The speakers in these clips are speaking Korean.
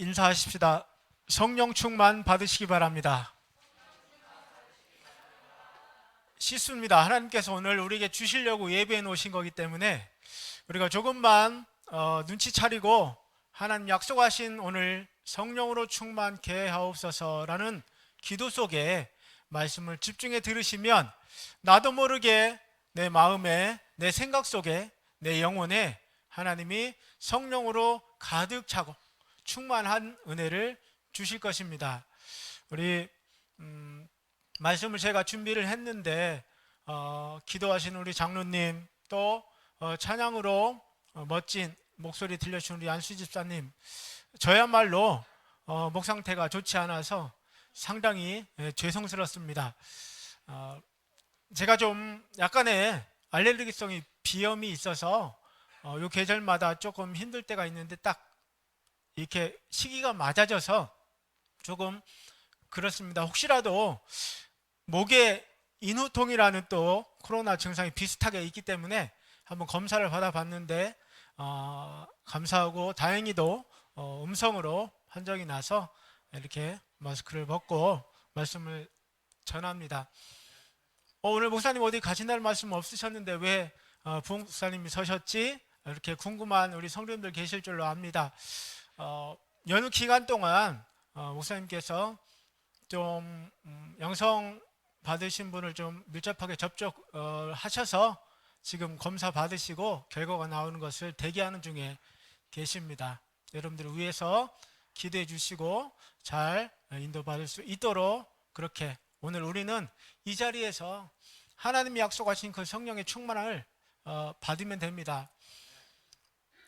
인사하십시다. 성령 충만 받으시기 바랍니다. 실수입니다. 하나님께서 오늘 우리에게 주시려고 예배해 놓으신 거기 때문에 우리가 조금만 눈치 차리고 하나님 약속하신 오늘 성령으로 충만케 하옵소서라는 기도 속에 말씀을 집중해 들으시면 나도 모르게 내 마음에, 내 생각 속에, 내 영혼에 하나님이 성령으로 가득 차고 충만한 은혜를 주실 것입니다. 우리 말씀을 제가 준비를 했는데 기도하시는 우리 장로님 또 찬양으로 멋진 목소리 들려주신 우리 안수 집사님, 저야말로 목 상태가 좋지 않아서 상당히 죄송스럽습니다. 제가 좀 약간의 알레르기성이 비염이 있어서 요 계절마다 조금 힘들 때가 있는데 딱 이렇게 시기가 맞아져서 조금 그렇습니다. 혹시라도 목에 인후통이라는 또 코로나 증상이 비슷하게 있기 때문에 한번 검사를 받아봤는데 감사하고 다행히도 음성으로 판정이 나서 이렇게 마스크를 벗고 말씀을 전합니다. 오늘 목사님 어디 가신다는 말씀 없으셨는데 왜 부흥 목사님이 서셨지? 이렇게 궁금한 우리 성도님들 계실 줄로 압니다. 연휴 기간 동안 목사님께서 좀 양성 받으신 분을 좀 밀접하게 접촉하셔서 지금 검사 받으시고 결과가 나오는 것을 대기하는 중에 계십니다. 여러분들을 위해서 기도해 주시고 잘 인도받을 수 있도록 그렇게 오늘 우리는 이 자리에서 하나님이 약속하신 그 성령의 충만함을 받으면 됩니다.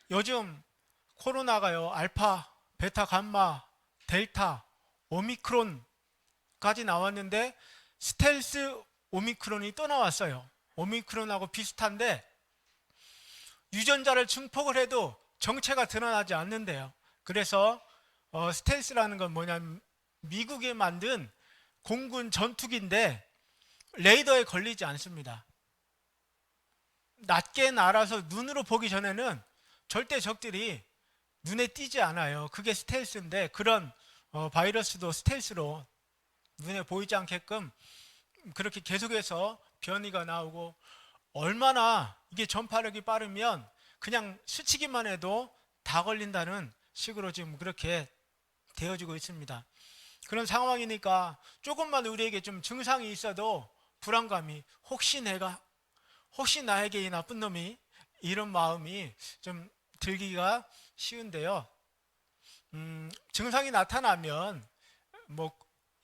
요즘 코로나가요, 알파, 베타, 감마, 델타, 오미크론까지 나왔는데 스텔스 오미크론이 또 나왔어요. 오미크론하고 비슷한데 유전자를 증폭을 해도 정체가 드러나지 않는데요. 그래서 스텔스라는 건 뭐냐면 미국이 만든 공군 전투기인데 레이더에 걸리지 않습니다. 낮게 날아서 눈으로 보기 전에는 절대 적들이 눈에 띄지 않아요. 그게 스텔스인데 그런 바이러스도 스텔스로 눈에 보이지 않게끔 그렇게 계속해서 변이가 나오고, 얼마나 이게 전파력이 빠르면 그냥 스치기만 해도 다 걸린다는 식으로 지금 그렇게 되어지고 있습니다. 그런 상황이니까 조금만 우리에게 좀 증상이 있어도 불안감이, 혹시 나에게 이 나쁜 놈이, 이런 마음이 좀 들기가 쉬운데요. 증상이 나타나면 뭐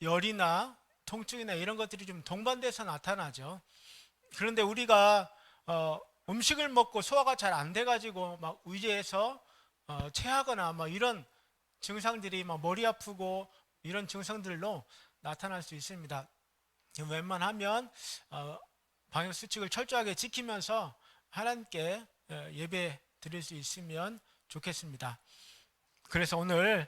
열이나 통증이나 이런 것들이 좀 동반돼서 나타나죠. 그런데 우리가 음식을 먹고 소화가 잘 안 돼가지고 막 위궤에서 체하거나 막 이런 증상들이 막 머리 아프고 이런 증상들로 나타날 수 있습니다. 웬만하면 방역 수칙을 철저하게 지키면서 하나님께 예배 드릴 수 있으면 좋겠습니다. 그래서 오늘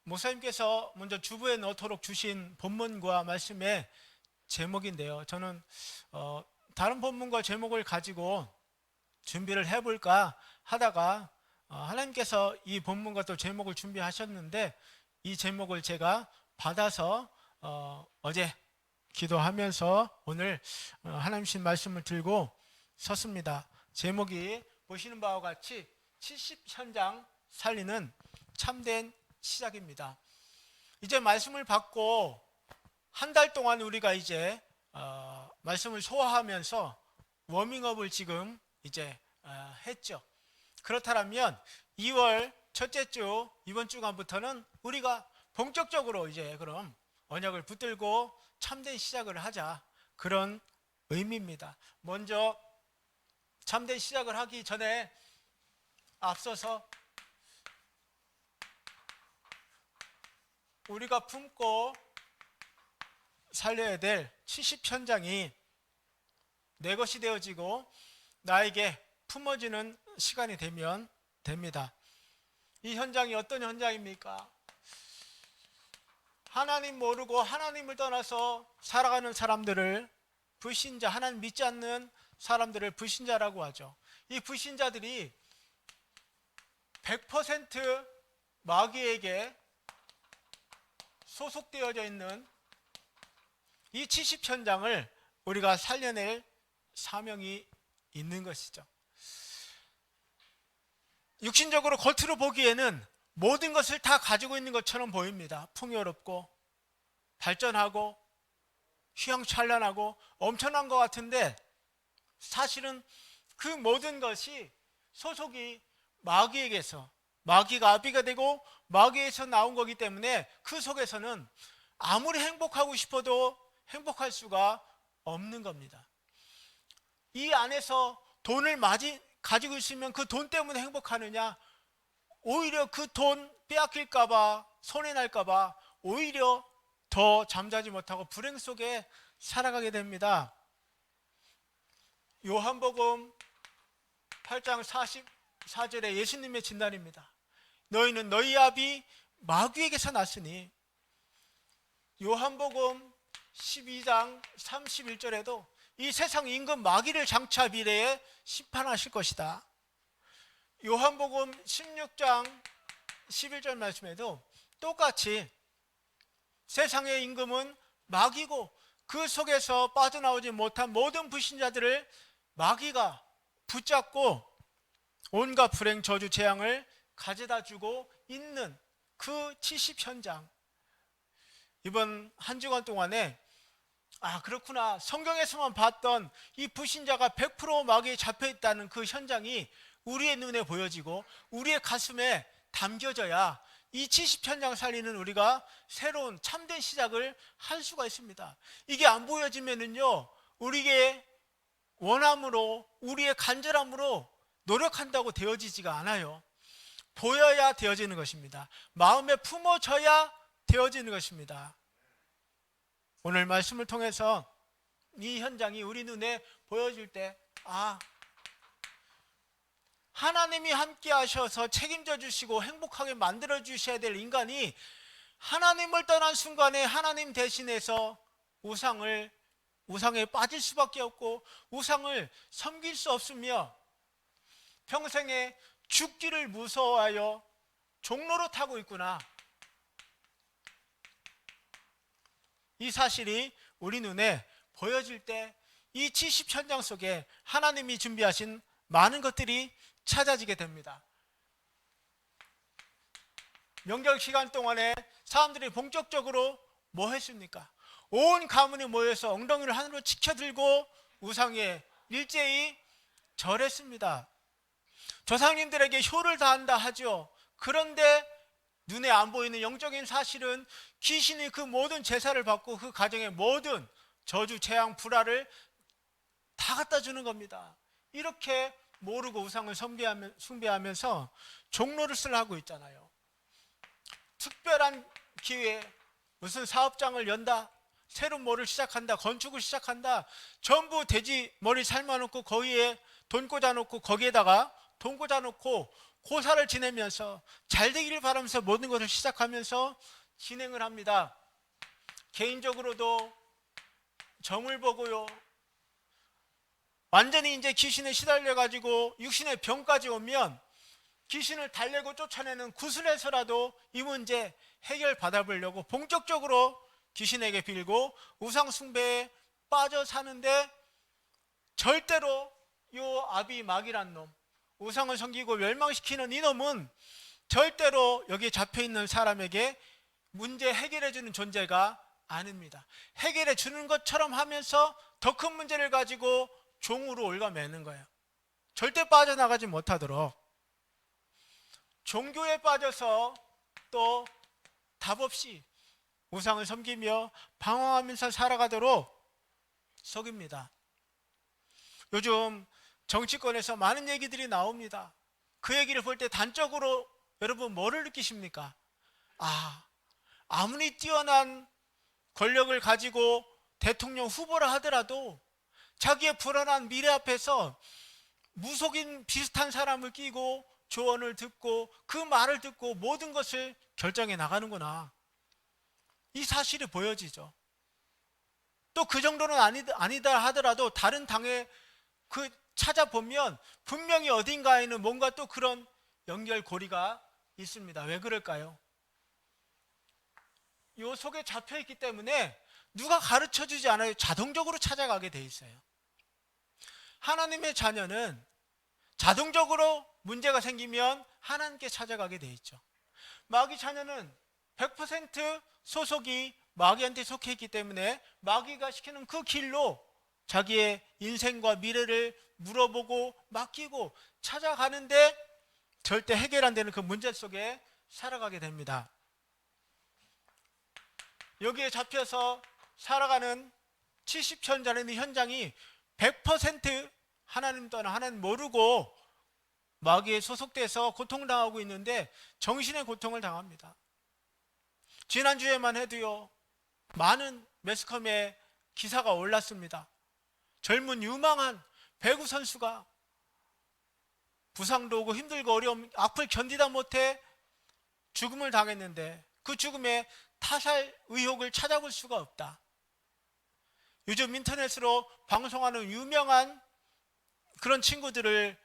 목사님께서 먼저 주부에 넣도록 주신 본문과 말씀의 제목인데요. 저는 다른 본문과 제목을 가지고 준비를 해볼까 하다가 하나님께서 이 본문과 또 제목을 준비하셨는데 이 제목을 제가 받아서 어제 기도하면서 오늘 하나님 신 말씀을 들고 섰습니다. 제목이 보시는 바와 같이 70현장 살리는 참된 시작입니다. 이제 말씀을 받고 한 달 동안 우리가 이제 말씀을 소화하면서 워밍업을 지금 이제 했죠. 그렇다면 2월 첫째 주, 이번 주간부터는 우리가 본격적으로 이제 그럼 언약을 붙들고 참된 시작을 하자, 그런 의미입니다. 먼저 참된 시작을 하기 전에 앞서서 우리가 품고 살려야 될 70현장이 내 것이 되어지고 나에게 품어지는 시간이 되면 됩니다. 이 현장이 어떤 현장입니까? 하나님 모르고 하나님을 떠나서 살아가는 사람들을 불신자, 하나님 믿지 않는 사람들을 불신자라고 하죠. 이 불신자들이 100% 마귀에게 소속되어져 있는 이 70현장을 우리가 살려낼 사명이 있는 것이죠. 육신적으로 겉으로 보기에는 모든 것을 다 가지고 있는 것처럼 보입니다. 풍요롭고 발전하고 휘황찬란하고 엄청난 것 같은데 사실은 그 모든 것이 소속이 마귀에게서, 마귀가 아비가 되고 마귀에서 나온 거기 때문에 그 속에서는 아무리 행복하고 싶어도 행복할 수가 없는 겁니다. 이 안에서 돈을 가지고 있으면 그 돈 때문에 행복하느냐? 오히려 그 돈 빼앗길까봐, 손해날까봐 오히려 더 잠자지 못하고 불행 속에 살아가게 됩니다. 요한복음 8장 44절에 예수님의 진단입니다. 너희는 너희 아비 마귀에게서 났으니. 요한복음 12장 31절에도 이 세상 임금 마귀를 장차 미래에 심판하실 것이다. 요한복음 16장 11절 말씀에도 똑같이 세상의 임금은 마귀고 그 속에서 빠져나오지 못한 모든 불신자들을 마귀가 붙잡고 온갖 불행, 저주, 재앙을 가져다 주고 있는 그 70현장. 이번 한 주간 동안에 그렇구나, 성경에서만 봤던 이 불신자가 100% 마귀에 잡혀 있다는 그 현장이 우리의 눈에 보여지고 우리의 가슴에 담겨져야 이 70현장 살리는 우리가 새로운 참된 시작을 할 수가 있습니다. 이게 안 보여지면은요, 우리의 원함으로, 우리의 간절함으로 노력한다고 되어지지가 않아요. 보여야 되어지는 것입니다. 마음에 품어져야 되어지는 것입니다. 오늘 말씀을 통해서 이 현장이 우리 눈에 보여질 때 하나님이 함께 하셔서 책임져 주시고 행복하게 만들어 주셔야 될 인간이 하나님을 떠난 순간에 하나님 대신해서 우상에 빠질 수밖에 없고 우상을 섬길 수 없으며 평생에 죽기를 무서워하여 종로로 타고 있구나. 이 사실이 우리 눈에 보여질 때 이 70현장 속에 하나님이 준비하신 많은 것들이 찾아지게 됩니다. 명절 시간 동안에 사람들이 본격적으로 뭐 했습니까? 온 가문이 모여서 엉덩이를 하늘로 치켜들고 우상에 일제히 절했습니다. 조상님들에게 효를 다한다 하죠. 그런데 눈에 안 보이는 영적인 사실은 귀신이 그 모든 제사를 받고 그 가정의 모든 저주, 재앙, 불화를 다 갖다 주는 겁니다. 이렇게 모르고 우상을 숭배하면서 종로릇을 하고 있잖아요. 특별한 기회에 무슨 사업장을 연다, 새로운 뭐를 시작한다, 건축을 시작한다, 전부 돼지 머리 삶아놓고 거기에 돈 꽂아놓고 거기에다가 돈 꽂아놓고 고사를 지내면서 잘 되기를 바라면서 모든 것을 시작하면서 진행을 합니다. 개인적으로도 점을 보고요, 완전히 이제 귀신에 시달려가지고 육신의 병까지 오면 귀신을 달래고 쫓아내는 구슬에서라도 이 문제 해결 받아보려고 본격적으로 귀신에게 빌고 우상 숭배에 빠져 사는데, 절대로 요 아비 마귀란 놈, 우상을 섬기고 멸망시키는 이놈은 절대로 여기 잡혀있는 사람에게 문제 해결해 주는 존재가 아닙니다. 해결해 주는 것처럼 하면서 더 큰 문제를 가지고 종으로 올가매는 거예요. 절대 빠져나가지 못하도록. 종교에 빠져서 또 답없이 우상을 섬기며 방황하면서 살아가도록 속입니다. 요즘 정치권에서 많은 얘기들이 나옵니다. 그 얘기를 볼 때 단적으로 여러분 뭐를 느끼십니까? 아무리 뛰어난 권력을 가지고 대통령 후보라 하더라도 자기의 불안한 미래 앞에서 무속인 비슷한 사람을 끼고 조언을 듣고 그 말을 듣고 모든 것을 결정해 나가는구나, 이 사실이 보여지죠. 또 그 정도는 아니다 하더라도 다른 당에 찾아보면 분명히 어딘가에는 뭔가 또 그런 연결고리가 있습니다. 왜 그럴까요? 요 속에 잡혀 있기 때문에 누가 가르쳐 주지 않아요. 자동적으로 찾아가게 돼 있어요. 하나님의 자녀는 자동적으로 문제가 생기면 하나님께 찾아가게 돼 있죠. 마귀 자녀는 100% 소속이 마귀한테 속해 있기 때문에 마귀가 시키는 그 길로 자기의 인생과 미래를 물어보고 맡기고 찾아가는데 절대 해결 안 되는 그 문제 속에 살아가게 됩니다. 여기에 잡혀서 살아가는 70년 전에 있는 현장이 100% 하나님 또는 하나님 모르고 마귀에 소속돼서 고통당하고 있는데 정신의 고통을 당합니다. 지난주에만 해도요, 많은 매스컴에 기사가 올랐습니다. 젊은 유망한 배구 선수가 부상도 오고 힘들고 어려움, 악플 견디다 못해 죽음을 당했는데 그 죽음에 타살 의혹을 찾아볼 수가 없다. 요즘 인터넷으로 방송하는 유명한 그런 친구들을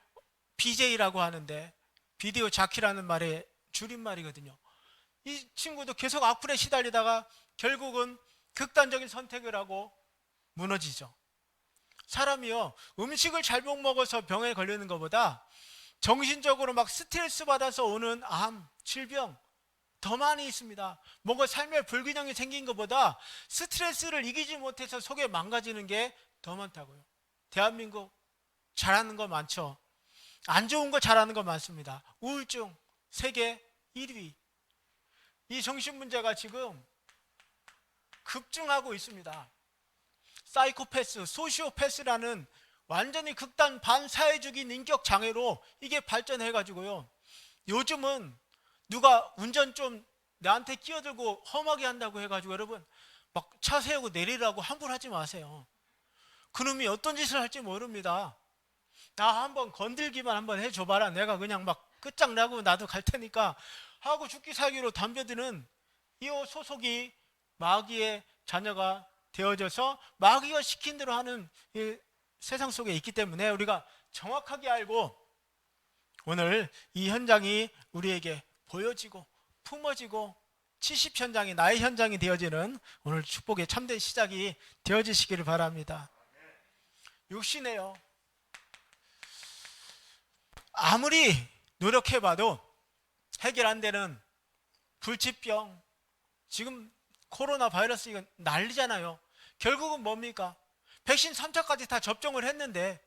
BJ라고 하는데, 비디오 자키라는 말의 줄임말이거든요. 이 친구도 계속 악플에 시달리다가 결국은 극단적인 선택을 하고 무너지죠. 사람이요, 음식을 잘못 먹어서 병에 걸리는 것보다 정신적으로 막 스트레스 받아서 오는 암, 질병 더 많이 있습니다. 뭔가 삶의 불균형이 생긴 것보다 스트레스를 이기지 못해서 속에 망가지는 게 더 많다고요. 대한민국 잘하는 거 많죠. 안 좋은 거 잘하는 거 많습니다. 우울증 세계 1위. 이 정신 문제가 지금 급증하고 있습니다. 사이코패스, 소시오패스라는 완전히 극단 반사회적인 인격 장애로 이게 발전해 가지고요, 요즘은 누가 운전 좀 나한테 끼어들고 험하게 한다고 해가지고 여러분 막 차 세우고 내리라고 함부로 하지 마세요. 그놈이 어떤 짓을 할지 모릅니다. 나 한번 건들기만 한번 해줘봐라, 내가 그냥 막 끝장나고 나도 갈 테니까 하고 죽기 살기로 덤벼드는 이 소속이 마귀의 자녀가 되어져서 마귀가 시킨 대로 하는 이 세상 속에 있기 때문에 우리가 정확하게 알고 오늘 이 현장이 우리에게 보여지고 품어지고 70 현장이 나의 현장이 되어지는 오늘 축복의 참된 시작이 되어지시기를 바랍니다. 육신에요, 아무리 노력해봐도 해결 안 되는 불치병, 지금 코로나 바이러스 이건 난리잖아요. 결국은 뭡니까? 백신 3차까지 다 접종을 했는데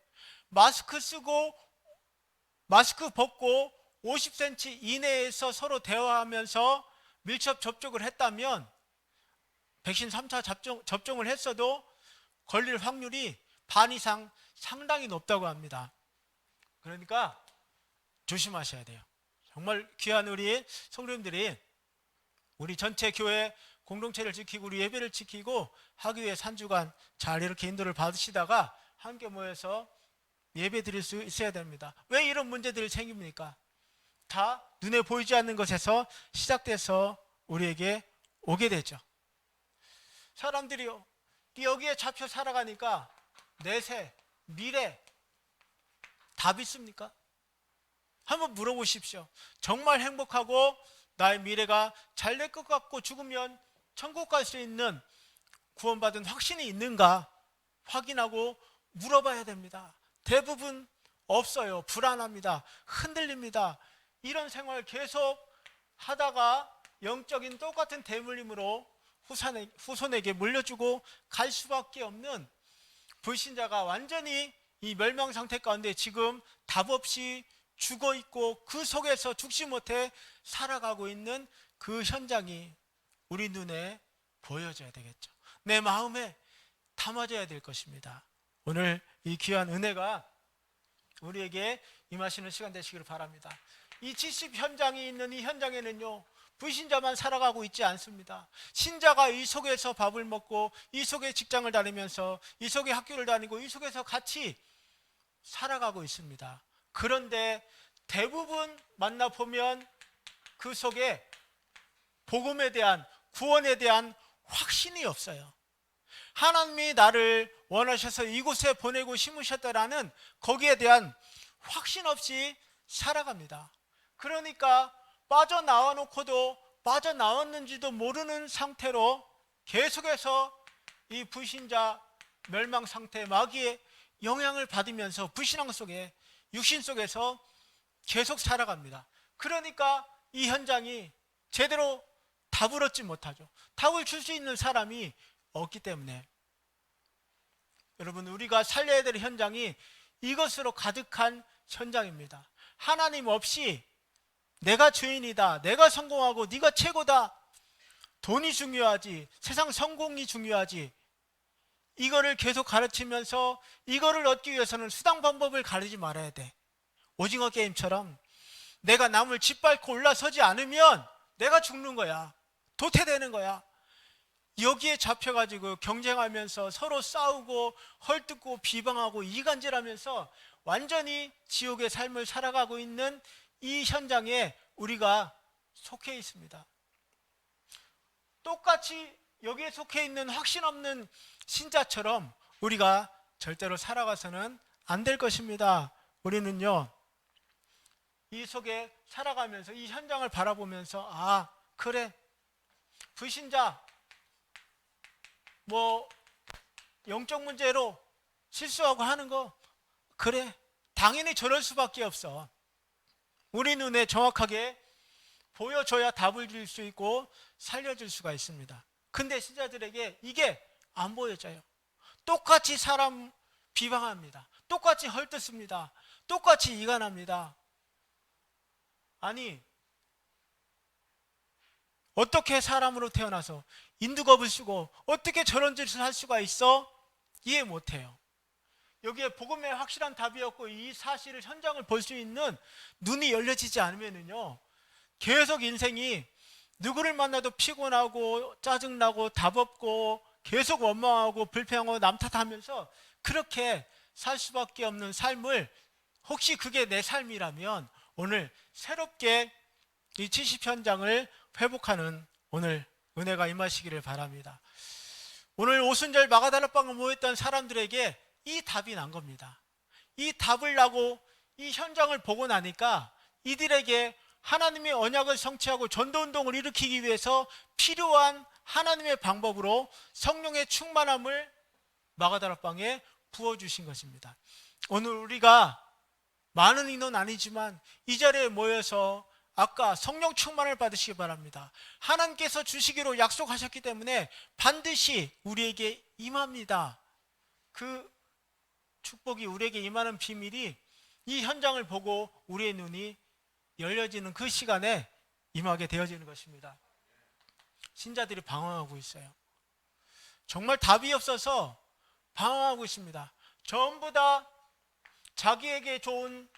마스크 쓰고 마스크 벗고 50cm 이내에서 서로 대화하면서 밀접 접촉을 했다면 백신 3차 접종을 했어도 걸릴 확률이 반 이상 상당히 높다고 합니다. 그러니까 조심하셔야 돼요. 정말 귀한 우리 성도님들이 우리 전체 교회 공동체를 지키고 우리 예배를 지키고 하기 위해 산주간 잘 이렇게 인도를 받으시다가 함께 모여서 예배 드릴 수 있어야 됩니다. 왜 이런 문제들이 생깁니까? 다 눈에 보이지 않는 것에서 시작돼서 우리에게 오게 되죠. 사람들이요, 여기에 잡혀 살아가니까 내세, 미래 답 있습니까? 한번 물어보십시오. 정말 행복하고 나의 미래가 잘 될 것 같고 죽으면 천국 갈 수 있는 구원받은 확신이 있는가 확인하고 물어봐야 됩니다. 대부분 없어요. 불안합니다. 흔들립니다. 이런 생활 계속 하다가 영적인 똑같은 대물림으로 후손에게 물려주고 갈 수밖에 없는 불신자가 완전히 이 멸망 상태 가운데 지금 답 없이 죽어 있고 그 속에서 죽지 못해 살아가고 있는 그 현장이 우리 눈에 보여져야 되겠죠. 내 마음에 담아져야 될 것입니다. 오늘 이 귀한 은혜가 우리에게 임하시는 시간 되시기를 바랍니다. 이 70 현장이 있는 이 현장에는요, 불신자만 살아가고 있지 않습니다. 신자가 이 속에서 밥을 먹고 이 속에 직장을 다니면서 이 속에 학교를 다니고 이 속에서 같이 살아가고 있습니다. 그런데 대부분 만나보면 그 속에 복음에 대한, 구원에 대한 확신이 없어요. 하나님이 나를 원하셔서 이곳에 보내고 심으셨다라는 거기에 대한 확신 없이 살아갑니다. 그러니까 빠져나와 놓고도 빠져나왔는지도 모르는 상태로 계속해서 이 불신자 멸망 상태, 마귀의 영향을 받으면서 불신앙 속에, 육신 속에서 계속 살아갑니다. 그러니까 이 현장이 제대로 답을 얻지 못하죠. 답을 줄 수 있는 사람이 없기 때문에. 여러분, 우리가 살려야 될 현장이 이것으로 가득한 현장입니다. 하나님 없이 내가 주인이다, 내가 성공하고 네가 최고다, 돈이 중요하지, 세상 성공이 중요하지, 이거를 계속 가르치면서 이거를 얻기 위해서는 수단 방법을 가르치지 말아야 돼. 오징어 게임처럼 내가 남을 짓밟고 올라서지 않으면 내가 죽는 거야, 도태되는 거야. 여기에 잡혀가지고 경쟁하면서 서로 싸우고 헐뜯고 비방하고 이간질하면서 완전히 지옥의 삶을 살아가고 있는 이 현장에 우리가 속해 있습니다. 똑같이 여기에 속해 있는 확신 없는 신자처럼 우리가 절대로 살아가서는 안 될 것입니다. 우리는요, 이 속에 살아가면서 이 현장을 바라보면서, 아, 그래, 불신자 영적 문제로 실수하고 하는 거, 그래, 당연히 저럴 수밖에 없어. 우리 눈에 정확하게 보여줘야 답을 줄 수 있고 살려줄 수가 있습니다. 근데 신자들에게 이게 안 보여져요. 똑같이 사람 비방합니다. 똑같이 헐뜯습니다. 똑같이 이간합니다. 아니, 어떻게 사람으로 태어나서 인두겁을 쓰고 어떻게 저런 짓을 할 수가 있어? 이해 못해요. 여기에 복음의 확실한 답이 없고 이 사실을, 현장을 볼 수 있는 눈이 열려지지 않으면요, 계속 인생이 누구를 만나도 피곤하고 짜증나고 답 없고 계속 원망하고 불평하고 남 탓하면서 그렇게 살 수밖에 없는 삶을, 혹시 그게 내 삶이라면 오늘 새롭게 이 70현장을 회복하는 오늘 은혜가 임하시기를 바랍니다. 오늘 오순절 마가다락방에 모였던 사람들에게 이 답이 난 겁니다. 이 답을 나고 이 현장을 보고 나니까 이들에게 하나님의 언약을 성취하고 전도운동을 일으키기 위해서 필요한 하나님의 방법으로 성령의 충만함을 마가다락방에 부어주신 것입니다. 오늘 우리가 많은 인원 아니지만 이 자리에 모여서 아까 성령 충만을 받으시기 바랍니다. 하나님께서 주시기로 약속하셨기 때문에 반드시 우리에게 임합니다. 그 축복이 우리에게 임하는 비밀이 이 현장을 보고 우리의 눈이 열려지는 그 시간에 임하게 되어지는 것입니다. 신자들이 방황하고 있어요. 정말 답이 없어서 방황하고 있습니다. 전부 다 자기에게 좋은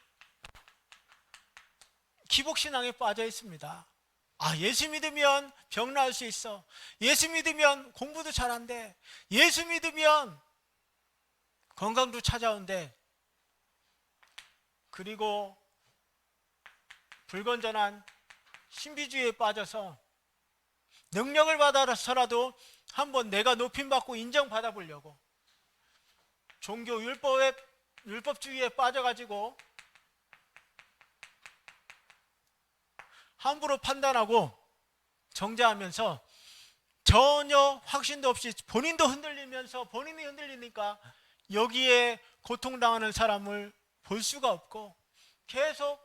기복신앙에 빠져 있습니다. 아, 예수 믿으면 병 나을 수 있어. 예수 믿으면 공부도 잘한대. 예수 믿으면 건강도 찾아온대. 그리고 불건전한 신비주의에 빠져서 능력을 받아서라도 한번 내가 높임받고 인정받아 보려고 종교 율법주의에 빠져가지고 함부로 판단하고 정죄하면서 전혀 확신도 없이 본인도 흔들리면서, 본인이 흔들리니까 여기에 고통당하는 사람을 볼 수가 없고 계속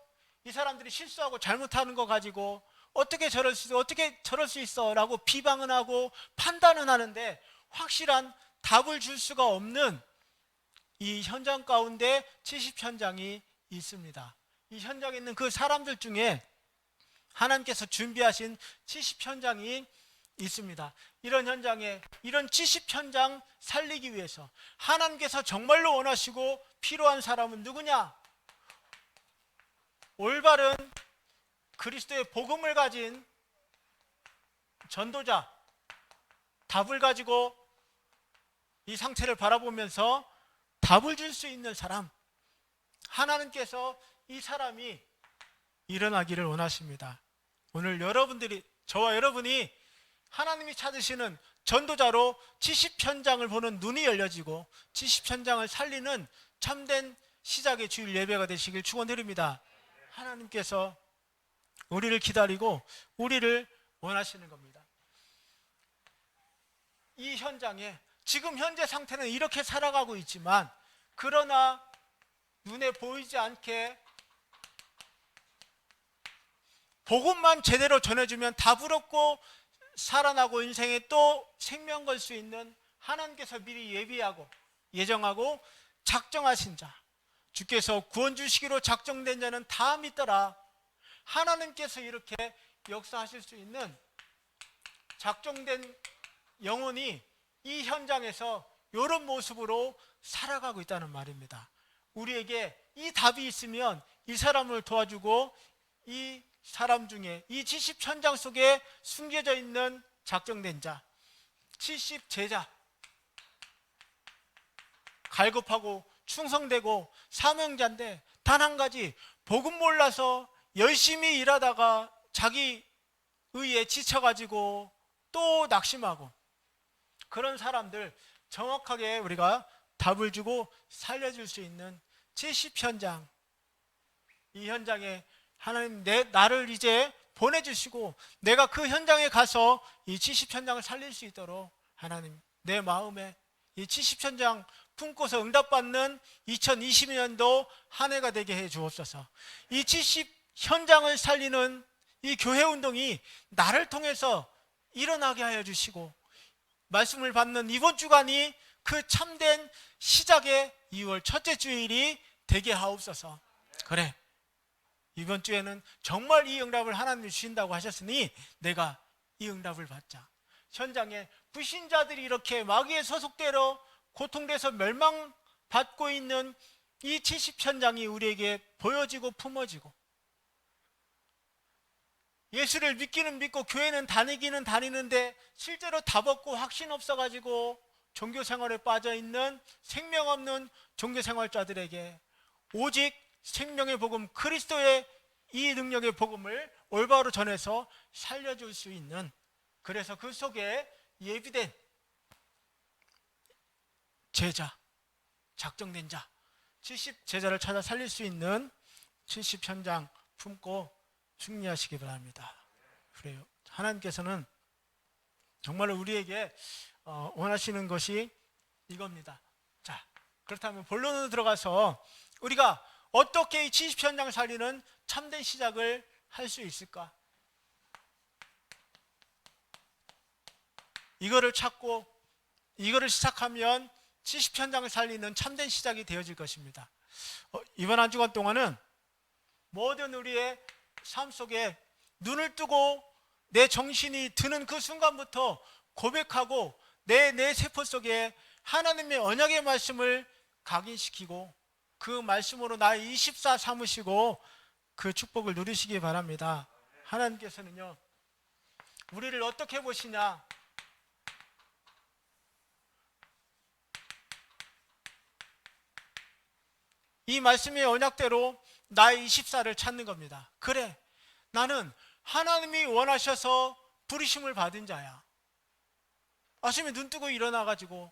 이 사람들이 실수하고 잘못하는 거 가지고 어떻게 저럴 수 있어 라고 비방은 하고 판단은 하는데 확실한 답을 줄 수가 없는 이 현장 가운데 70현장이 있습니다. 이 현장에 있는 그 사람들 중에 하나님께서 준비하신 70현장이 있습니다. 이런 현장에, 이런 70현장 살리기 위해서 하나님께서 정말로 원하시고 필요한 사람은 누구냐? 올바른 그리스도의 복음을 가진 전도자, 답을 가지고 이 상태를 바라보면서 답을 줄 수 있는 사람, 하나님께서 이 사람이 일어나기를 원하십니다. 오늘 여러분들이, 저와 여러분이 하나님이 찾으시는 전도자로 70현장을 보는 눈이 열려지고 70현장을 살리는 참된 시작의 주일 예배가 되시길 축원드립니다. 하나님께서 우리를 기다리고 우리를 원하시는 겁니다. 이 현장에 지금 현재 상태는 이렇게 살아가고 있지만, 그러나 눈에 보이지 않게 복음만 제대로 전해주면 다부럽고 살아나고 인생에 또 생명 걸 수 있는 하나님께서 미리 예비하고 예정하고 작정하신 자, 주께서 구원 주시기로 작정된 자는 다 믿더라. 하나님께서 이렇게 역사하실 수 있는 작정된 영혼이 이 현장에서 이런 모습으로 살아가고 있다는 말입니다. 우리에게 이 답이 있으면 이 사람을 도와주고, 이 사람 중에 이 70 현장 속에 숨겨져 있는 작정된 자, 70 제자, 갈급하고 충성되고 사명자인데 단 한 가지, 복음 몰라서 열심히 일하다가 자기 의에 지쳐가지고 또 낙심하고, 그런 사람들 정확하게 우리가 답을 주고 살려줄 수 있는 70 현장, 이 현장에 하나님 나를 이제 보내주시고 내가 그 현장에 가서 이 70 현장을 살릴 수 있도록 하나님 내 마음에 이 70 현장 품고서 응답받는 2020년도 한 해가 되게 해 주옵소서. 이 70 현장을 살리는 이 교회 운동이 나를 통해서 일어나게 하여 주시고, 말씀을 받는 이번 주간이 그 참된 시작의 2월 첫째 주일이 되게 하옵소서. 그래, 이번 주에는 정말 이 응답을 하나님이 주신다고 하셨으니 내가 이 응답을 받자. 현장에 불신자들이 이렇게 마귀의 소속대로 고통돼서 멸망받고 있는 이 70 현장이 우리에게 보여지고 품어지고, 예수를 믿기는 믿고 교회는 다니기는 다니는데 실제로 답 없고 확신 없어가지고 종교생활에 빠져있는 생명 없는 종교생활자들에게 오직 생명의 복음, 그리스도의 이 능력의 복음을 올바로 전해서 살려줄 수 있는, 그래서 그 속에 예비된 제자, 작정된 자, 70 제자를 찾아 살릴 수 있는 70 현장 품고 승리하시기 바랍니다. 그래요. 하나님께서는 정말 우리에게 원하시는 것이 이겁니다. 자, 그렇다면 본론으로 들어가서 우리가 어떻게 이 70 현장 살리는 참된 시작을 할 수 있을까? 이거를 찾고 이거를 시작하면 70 현장을 살리는 참된 시작이 되어질 것입니다. 이번 한 주간 동안은 모든 우리의 삶 속에 눈을 뜨고 내 정신이 드는 그 순간부터 고백하고 내 세포 속에 하나님의 언약의 말씀을 각인시키고 그 말씀으로 나의 24 삼으시고 그 축복을 누리시기 바랍니다. 하나님께서는요, 우리를 어떻게 보시냐? 이 말씀의 언약대로 나의 24를 찾는 겁니다. 그래, 나는 하나님이 원하셔서 부르심을 받은 자야. 아침에 눈 뜨고 일어나가지고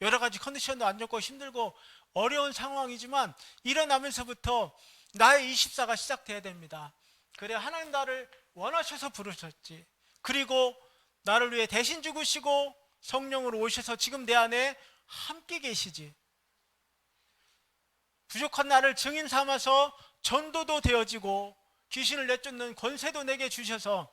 여러 가지 컨디션도 안 좋고 힘들고 어려운 상황이지만 일어나면서부터 나의 24가 시작돼야 됩니다. 그래, 하나님 나를 원하셔서 부르셨지. 그리고 나를 위해 대신 죽으시고 성령으로 오셔서 지금 내 안에 함께 계시지. 부족한 나를 증인 삼아서 전도도 되어지고 귀신을 내쫓는 권세도 내게 주셔서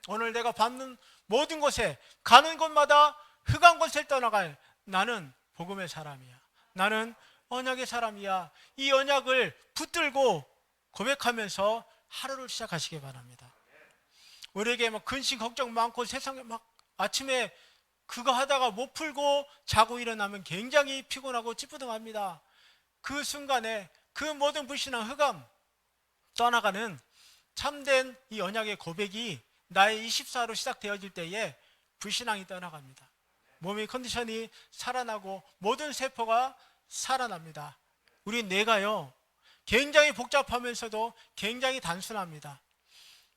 오늘 내가 받는 모든 곳에 가는 곳마다 흑암 권세를 떠나갈 나는 복음의 사람이야. 나는 언약의 사람이야. 이 언약을 붙들고 고백하면서 하루를 시작하시기 바랍니다. 우리에게 막 근심 걱정 많고 세상에 막 아침에 그거 하다가 못 풀고 자고 일어나면 굉장히 피곤하고 찌뿌둥합니다. 그 순간에 그 모든 불신앙 흑암 떠나가는 참된 이 언약의 고백이 나의 24로 시작되어질 때에 불신앙이 떠나갑니다. 몸의 컨디션이 살아나고 모든 세포가 살아납니다. 우리 뇌가요 굉장히 복잡하면서도 굉장히 단순합니다.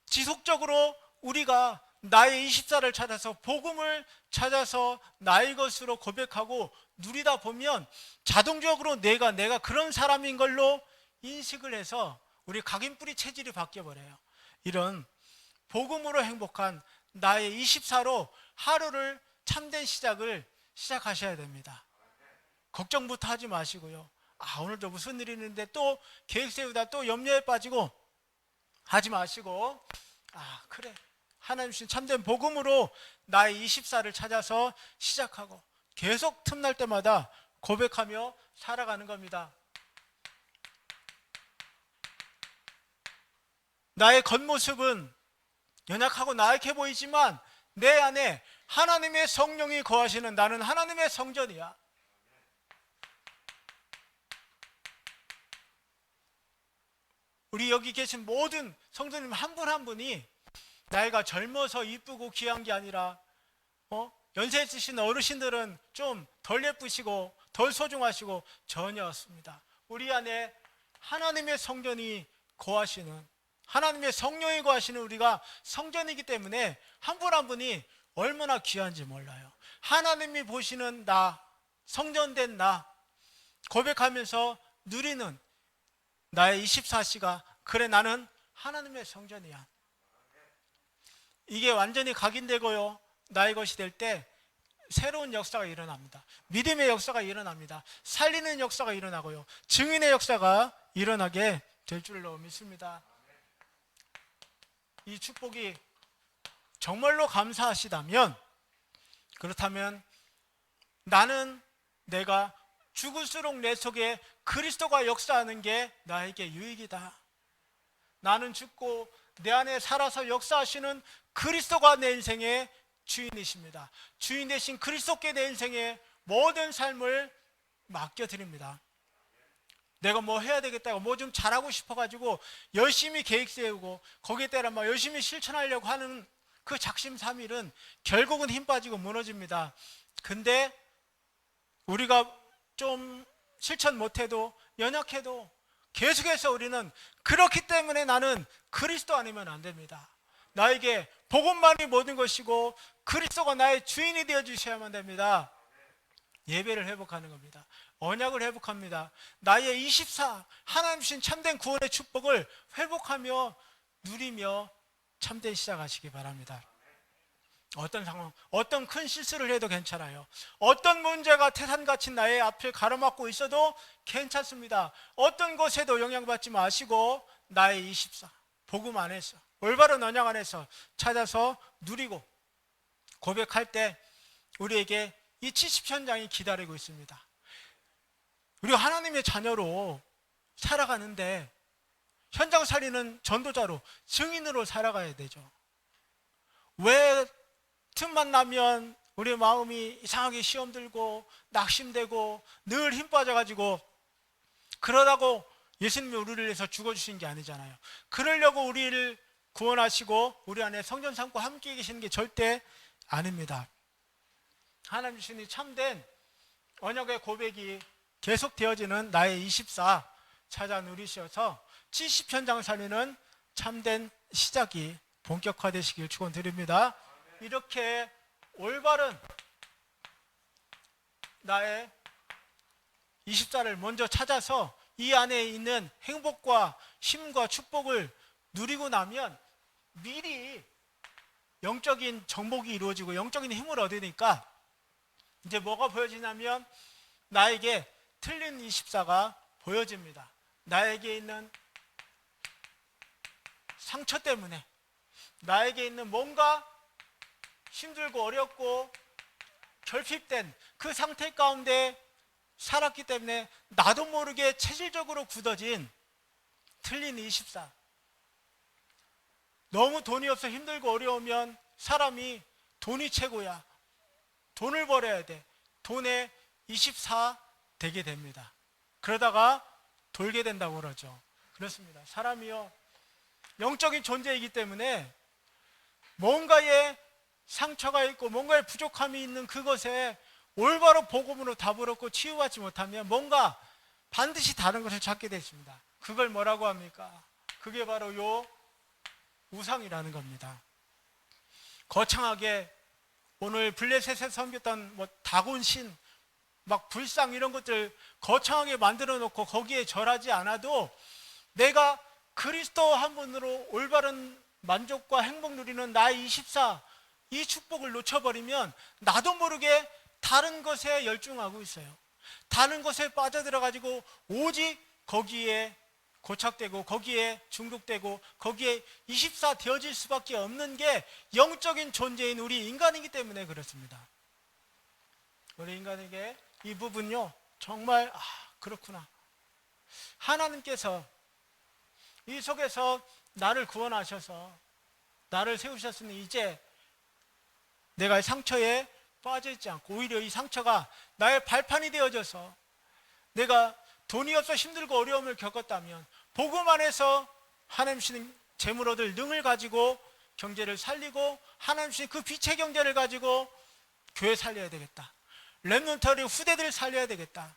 지속적으로 우리가 나의 24를 찾아서 복음을 찾아서 나의 것으로 고백하고 누리다 보면 자동적으로 내가 그런 사람인 걸로 인식을 해서 우리 각인뿌리 체질이 바뀌어버려요. 이런 복음으로 행복한 나의 24로 하루를 참된 시작을 시작하셔야 됩니다. 걱정부터 하지 마시고요. 오늘도 무슨 일이 있는데 또 계획 세우다 또 염려에 빠지고 하지 마시고, 그래, 하나님 주신 참된 복음으로 나의 24를 찾아서 시작하고 계속 틈날 때마다 고백하며 살아가는 겁니다. 나의 겉모습은 연약하고 나약해 보이지만 내 안에 하나님의 성령이 거하시는 나는 하나님의 성전이야. 우리 여기 계신 모든 성도님 한 분 한 분이 나이가 젊어서 이쁘고 귀한 게 아니라 연세 있으신 어르신들은 좀 덜 예쁘시고 덜 소중하시고 전혀 없습니다. 우리 안에 하나님의 성전이 거하시는, 하나님의 성령이 거하시는 우리가 성전이기 때문에 한 분 한 분이 얼마나 귀한지 몰라요. 하나님이 보시는 나, 성전된 나 고백하면서 누리는 나의 24시가 그래 나는 하나님의 성전이야. 이게 완전히 각인되고요, 나의 것이 될 때 새로운 역사가 일어납니다. 믿음의 역사가 일어납니다. 살리는 역사가 일어나고요, 증인의 역사가 일어나게 될 줄로 믿습니다. 이 축복이 정말로 감사하시다면, 그렇다면 나는 내가 죽을수록 내 속에 그리스도가 역사하는 게 나에게 유익이다. 나는 죽고 내 안에 살아서 역사하시는 그리스도가 내 인생의 주인이십니다. 주인 되신 그리스도께 내 인생의 모든 삶을 맡겨드립니다. 내가 뭐 해야 되겠다고 뭐 좀 잘하고 싶어가지고 열심히 계획 세우고 거기에 따라 막 열심히 실천하려고 하는 그 작심삼일은 결국은 힘 빠지고 무너집니다. 근데 우리가 좀 실천 못해도 연약해도 계속해서 우리는 그렇기 때문에 나는 그리스도 아니면 안 됩니다. 나에게 복음만이 모든 것이고 그리스도가 나의 주인이 되어 주셔야만 됩니다. 예배를 회복하는 겁니다. 언약을 회복합니다. 나의 24 하나님 주신 참된 구원의 축복을 회복하며 누리며 참된 시작하시기 바랍니다. 어떤 상황, 어떤 큰 실수를 해도 괜찮아요. 어떤 문제가 태산같이 나의 앞을 가로막고 있어도 괜찮습니다. 어떤 것에도 영향받지 마시고 나의 24 복음 안에서 올바른 언약 안에서 찾아서 누리고 고백할 때 우리에게 이 70현장이 기다리고 있습니다. 우리가 하나님의 자녀로 살아가는데 현장 살리는 전도자로, 증인으로 살아가야 되죠. 왜 틈만 나면 우리 마음이 이상하게 시험 들고 낙심되고 늘 힘 빠져가지고, 그러다고 예수님이 우리를 위해서 죽어주신 게 아니잖아요. 그러려고 우리를 구원하시고 우리 안에 성전 삼고 함께 계시는 게 절대 아닙니다. 하나님 주신 이 참된 언약의 고백이 계속 되어지는 나의 24 찾아 누리셔서 70현장 살리는 참된 시작이 본격화되시길 축원드립니다. 이렇게 올바른 나의 24를 먼저 찾아서 이 안에 있는 행복과 힘과 축복을 누리고 나면 미리 영적인 정복이 이루어지고 영적인 힘을 얻으니까 이제 뭐가 보여지냐면 나에게 틀린 24가 보여집니다. 나에게 있는 상처 때문에, 나에게 있는 뭔가 힘들고 어렵고 결핍된 그 상태 가운데 살았기 때문에 나도 모르게 체질적으로 굳어진 틀린 24. 너무 돈이 없어 힘들고 어려우면 사람이 돈이 최고야, 돈을 벌어야 돼, 돈에 24 되게 됩니다. 그러다가 돌게 된다고 그러죠. 그렇습니다. 사람이요, 영적인 존재이기 때문에 뭔가에 상처가 있고 뭔가에 부족함이 있는 그것에 올바로 복음으로 답을 얻고 치유받지 못하면 뭔가 반드시 다른 것을 찾게 되십니다. 그걸 뭐라고 합니까? 그게 바로 요 우상이라는 겁니다. 거창하게 오늘 블레셋에 섬겼던 뭐 다곤신, 막 불상 이런 것들 거창하게 만들어 놓고 거기에 절하지 않아도 내가 그리스도 한 분으로 올바른 만족과 행복 누리는 나의 24, 이 축복을 놓쳐버리면 나도 모르게 다른 것에 열중하고 있어요. 다른 것에 빠져들어가지고 오직 거기에 고착되고 거기에 중독되고 거기에 24 되어질 수밖에 없는 게 영적인 존재인 우리 인간이기 때문에 그렇습니다. 우리 인간에게 이 부분요, 정말 그렇구나. 하나님께서 이 속에서 나를 구원하셔서 나를 세우셨으니 이제 내가 상처에 빠져있지 않고 오히려 이 상처가 나의 발판이 되어져서 내가 돈이 없어 힘들고 어려움을 겪었다면 복음 안에서 하나님 주신 재물 얻을 능을 가지고 경제를 살리고 하나님 주신 그 빛의 경제를 가지고 교회 살려야 되겠다. 렘넌트리 후대들을 살려야 되겠다.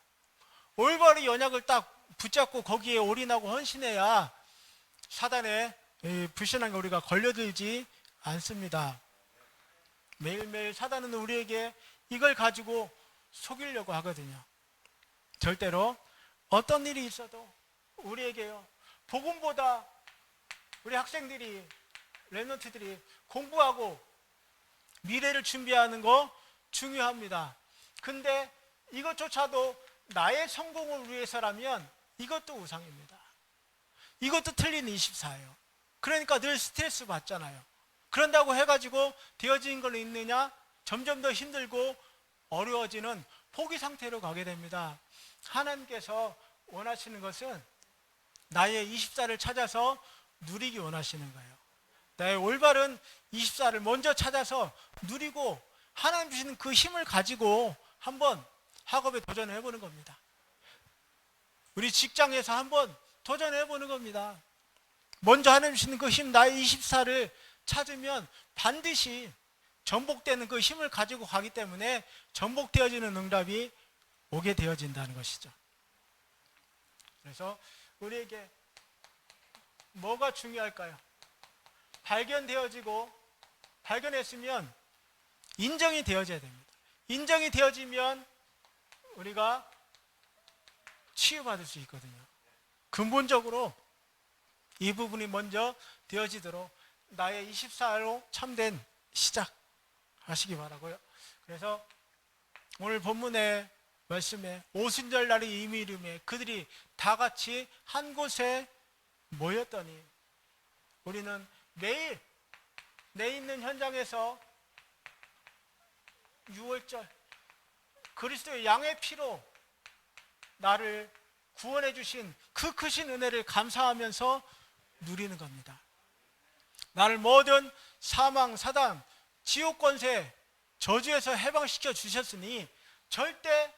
올바른 연약을 딱 붙잡고 거기에 올인하고 헌신해야 사단의 불신한 게 우리가 걸려들지 않습니다. 매일매일 사단은 우리에게 이걸 가지고 속이려고 하거든요. 절대로 어떤 일이 있어도 우리에게요, 복음보다 우리 학생들이, 렘넌트들이 공부하고 미래를 준비하는 거 중요합니다. 근데 이것조차도 나의 성공을 위해서라면 이것도 우상입니다. 이것도 틀린 24예요. 그러니까 늘 스트레스 받잖아요. 그런다고 해가지고 되어진 걸 있느냐? 점점 더 힘들고 어려워지는 포기 상태로 가게 됩니다. 하나님께서 원하시는 것은 나의 24를 찾아서 누리기 원하시는 거예요. 나의 올바른 24를 먼저 찾아서 누리고 하나님 주시는 그 힘을 가지고 한번 학업에 도전해 보는 겁니다. 우리 직장에서 한번 도전해 보는 겁니다. 먼저 하나님 주시는 그 힘, 나의 24를 찾으면 반드시 전복되는 그 힘을 가지고 가기 때문에 전복되어지는 응답이 오게 되어진다는 것이죠. 그래서 우리에게 뭐가 중요할까요? 발견되어지고 발견했으면 인정이 되어져야 됩니다. 인정이 되어지면 우리가 치유받을 수 있거든요. 근본적으로 이 부분이 먼저 되어지도록 나의 24로 참된 시작하시기 바라고요. 그래서 오늘 본문의 말씀에 오순절 날의 이미름에 그들이 다 같이 한 곳에 모였더니 우리는 매일 내 있는 현장에서 6월절 그리스도의 양의 피로 나를 구원해 주신 그 크신 은혜를 감사하면서 누리는 겁니다. 나를 모든 사망, 사단, 지옥 권세, 저주에서 해방시켜 주셨으니 절대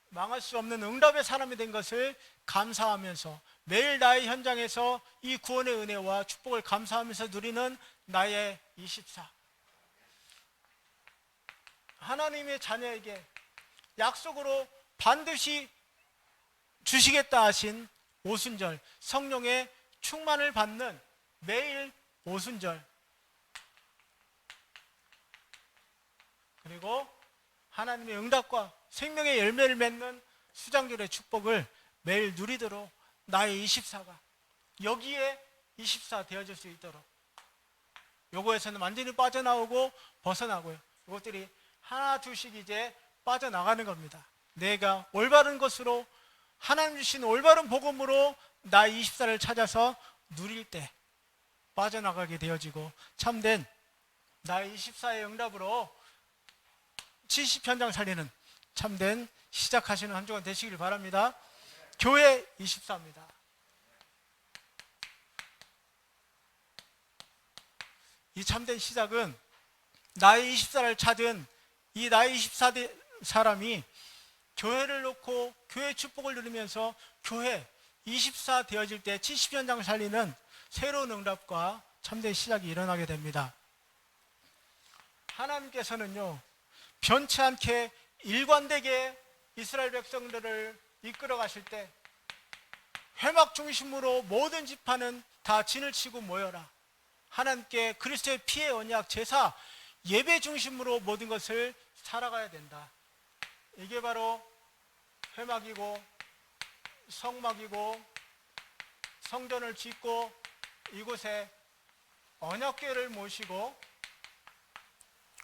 망할 수 없는 응답의 사람이 된 것을 감사하면서 매일 나의 현장에서 이 구원의 은혜와 축복을 감사하면서 누리는 나의 24. 하나님의 자녀에게 약속으로 반드시 주시겠다 하신 오순절, 성령의 충만을 받는 매일 오순절, 그리고 하나님의 응답과 생명의 열매를 맺는 수장절의 축복을 매일 누리도록 나의 24가 여기에 24 되어질 수 있도록, 요거에서는 완전히 빠져나오고 벗어나고요, 이것들이 하나 둘씩 이제 빠져나가는 겁니다. 내가 올바른 것으로 하나님 주신 올바른 복음으로 나의 24를 찾아서 누릴 때 빠져나가게 되어지고 참된 나의 24의 응답으로 70현장 살리는 참된 시작하시는 한 주간 되시길 바랍니다. 교회 24입니다. 이 참된 시작은 나의 24를 찾은 이 나의 24 사람이 교회를 놓고 교회 축복을 누리면서 교회 24 되어질 때 70현장을 살리는 새로운 응답과 참된 시작이 일어나게 됩니다. 하나님께서는요, 변치 않게 일관되게 이스라엘 백성들을 이끌어 가실 때 회막 중심으로 모든 지파는 다 진을 치고 모여라. 하나님께 그리스도의 피의 언약, 제사, 예배 중심으로 모든 것을 살아가야 된다. 이게 바로 회막이고 성막이고 성전을 짓고 이곳에 언약궤를 모시고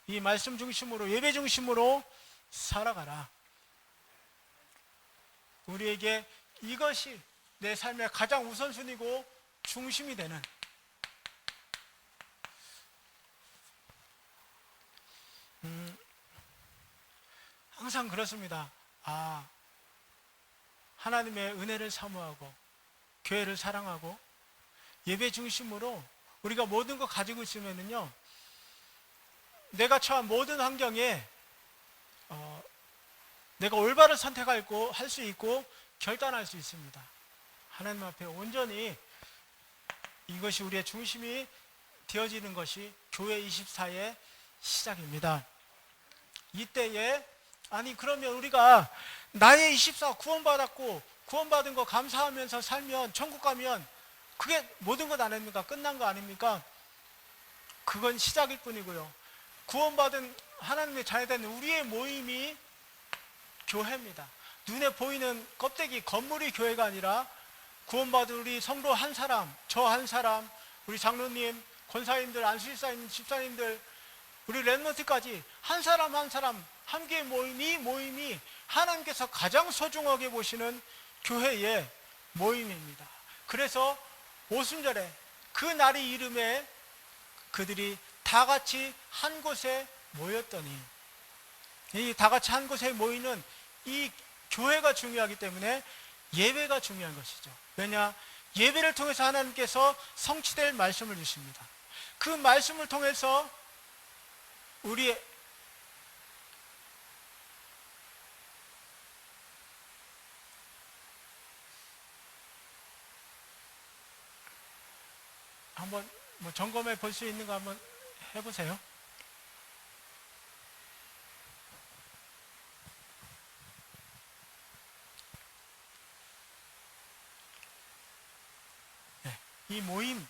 이 말씀 중심으로, 예배 중심으로 살아가라. 우리에게 이것이 내 삶의 가장 우선순위고 중심이 되는, 항상 그렇습니다. 하나님의 은혜를 사모하고 교회를 사랑하고 예배 중심으로 우리가 모든 거 가지고 있으면은요, 내가 처한 모든 환경에 내가 올바른 선택할 수 있고 결단할 수 있습니다. 하나님 앞에 온전히 이것이 우리의 중심이 되어지는 것이 교회 24의 시작입니다. 이때에 그러면 우리가 나의 24 구원받았고 구원받은 거 감사하면서 살면 천국 가면 그게 모든 것 아닙니까? 끝난 거 아닙니까? 그건 시작일 뿐이고요. 구원받은 하나님의 자녀된 우리의 모임이 교회입니다. 눈에 보이는 껍데기 건물이 교회가 아니라 구원받은 우리 성도 한 사람, 저 한 사람, 우리 장로님, 권사님들, 안수집사님, 집사님들, 우리 렘넌트까지 한 사람 한 사람 함께 모임이 하나님께서 가장 소중하게 보시는 교회의 모임입니다. 그래서 오순절에 그 날이 이름에 그들이 다 같이 한 곳에 모였더니, 이 다 같이 한 곳에 모이는 이 교회가 중요하기 때문에 예배가 중요한 것이죠. 왜냐? 예배를 통해서 하나님께서 성취될 말씀을 주십니다. 그 말씀을 통해서 우리의 한번 점검해 볼 수 있는 거 한번 해보세요. 네, 이 모임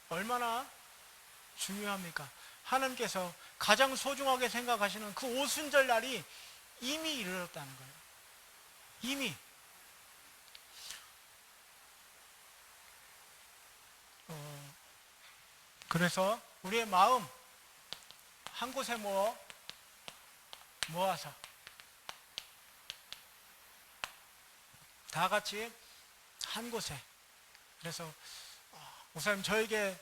얼마나 중요합니까? 하나님께서 가장 소중하게 생각하시는 그 오순절 날이 이미 이르렀다는 거예요. 이미. 그래서 우리의 마음 한 곳에 모아서 다 같이 한 곳에. 그래서 목사님, 저에게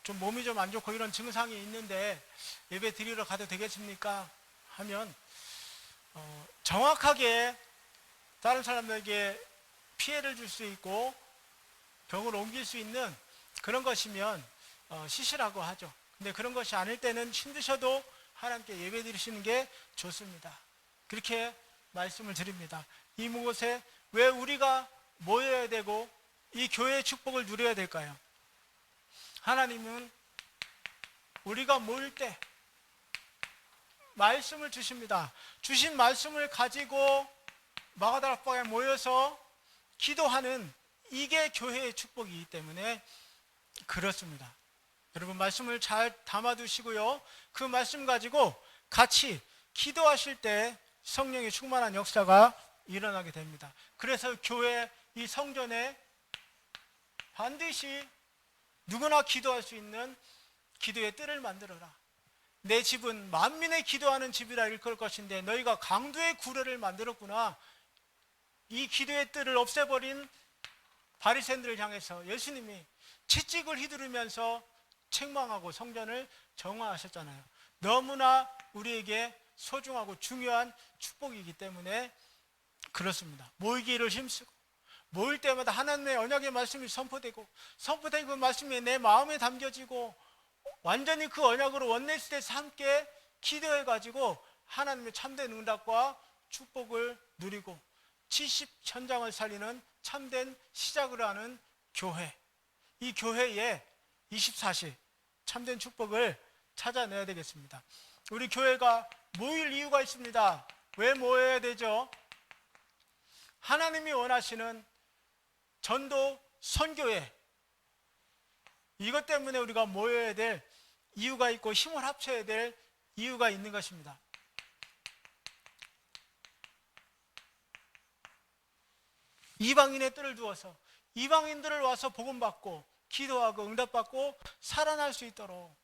좀 몸이 좀 안 좋고 이런 증상이 있는데 예배 드리러 가도 되겠습니까? 하면 정확하게 다른 사람들에게 피해를 줄 수 있고 병을 옮길 수 있는 그런 것이면 쉬시라고 하죠. 근데 그런 것이 아닐 때는 힘드셔도 하나님께 예배 드리시는 게 좋습니다. 그렇게 말씀을 드립니다. 이곳에 왜 우리가 모여야 되고 이 교회의 축복을 누려야 될까요? 하나님은 우리가 모일 때 말씀을 주십니다. 주신 말씀을 가지고 마가다락방에 모여서 기도하는, 이게 교회의 축복이기 때문에 그렇습니다. 여러분, 말씀을 잘 담아두시고요, 그 말씀 가지고 같이 기도하실 때 성령의 충만한 역사가 일어나게 됩니다. 그래서 교회 이 성전에 반드시 누구나 기도할 수 있는 기도의 뜰을 만들어라. 내 집은 만민의 기도하는 집이라 일컬 것인데 너희가 강도의 구례를 만들었구나. 이 기도의 뜰을 없애버린 바리새인들을 향해서 예수님이 채찍을 휘두르면서 책망하고 성전을 정화하셨잖아요. 너무나 우리에게 소중하고 중요한 축복이기 때문에 그렇습니다. 모이기를 힘쓰고 모일 때마다 하나님의 언약의 말씀이 선포되고 그 말씀이 내 마음에 담겨지고 완전히 그 언약으로 원내스테이스 함께 기도해가지고 하나님의 참된 응답과 축복을 누리고 70현장을 살리는 참된 시작을 하는 교회, 이 교회에 24시 참된 축복을 찾아내야 되겠습니다. 우리 교회가 모일 이유가 있습니다. 왜 모여야 되죠? 하나님이 원하시는 전도 선교회, 이것 때문에 우리가 모여야 될 이유가 있고 힘을 합쳐야 될 이유가 있는 것입니다. 이방인의 뜰을 두어서 이방인들을 와서 복음받고 기도하고 응답받고 살아날 수 있도록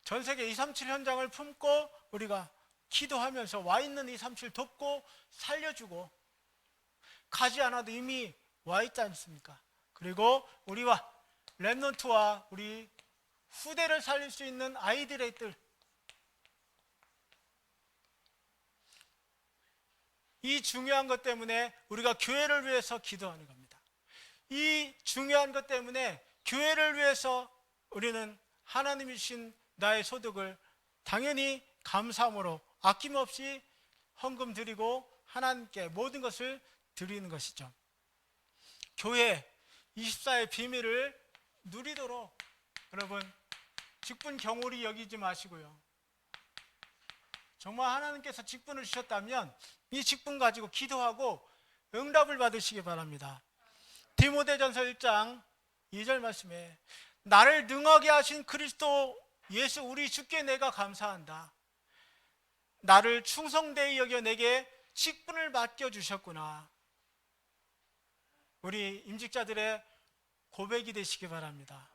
전 세계 237 현장을 품고 우리가 기도하면서 와 있는 237 돕고 살려주고, 가지 않아도 이미 와 있지 않습니까? 그리고 우리와 렘넌트와 우리 후대를 살릴 수 있는 아이들의 뜰, 이 중요한 것 때문에 우리가 교회를 위해서 기도하는 겁니다. 이 중요한 것 때문에 교회를 위해서 우리는 하나님이 주신 나의 소득을 당연히 감사함으로 아낌없이 헌금 드리고 하나님께 모든 것을 드리는 것이죠. 교회 24의 비밀을 누리도록 여러분 직분 경홀히 여기지 마시고요. 정말 하나님께서 직분을 주셨다면 이 직분 가지고 기도하고 응답을 받으시기 바랍니다. 디모데전서 1장 2절 말씀에 나를 능하게 하신 그리스도 예수 우리 주께 내가 감사한다. 나를 충성되이 여겨 내게 직분을 맡겨주셨구나. 우리 임직자들의 고백이 되시기 바랍니다.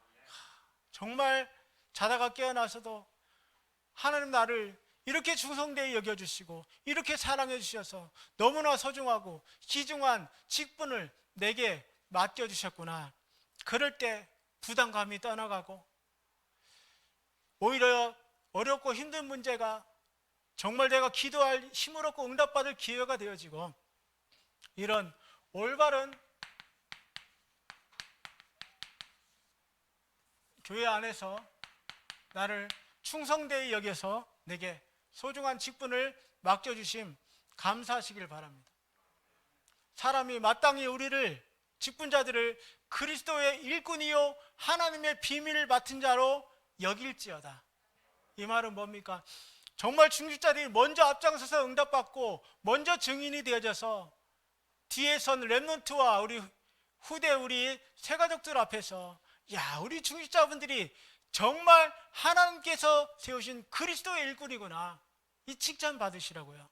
정말 자다가 깨어나서도 하나님 나를 이렇게 충성되이 여겨주시고 이렇게 사랑해 주셔서 너무나 소중하고 귀중한 직분을 내게 맡겨주셨구나. 그럴 때 부담감이 떠나가고 오히려 어렵고 힘든 문제가 정말 내가 기도할 힘을 얻고 응답받을 기회가 되어지고, 이런 올바른 교회 안에서 나를 충성되이 여겨서 내게 소중한 직분을 맡겨주심 감사하시길 바랍니다. 사람이 마땅히 우리를 직분자들을 그리스도의 일꾼이요 하나님의 비밀을 맡은 자로 여길지어다. 이 말은 뭡니까? 정말 중직자들이 먼저 앞장서서 응답받고 먼저 증인이 되어져서 뒤에 선 렘넌트와 우리 후대 우리 새가족들 앞에서 야, 우리 중직자분들이 정말 하나님께서 세우신 그리스도의 일꾼이구나, 이 칭찬 받으시라고요.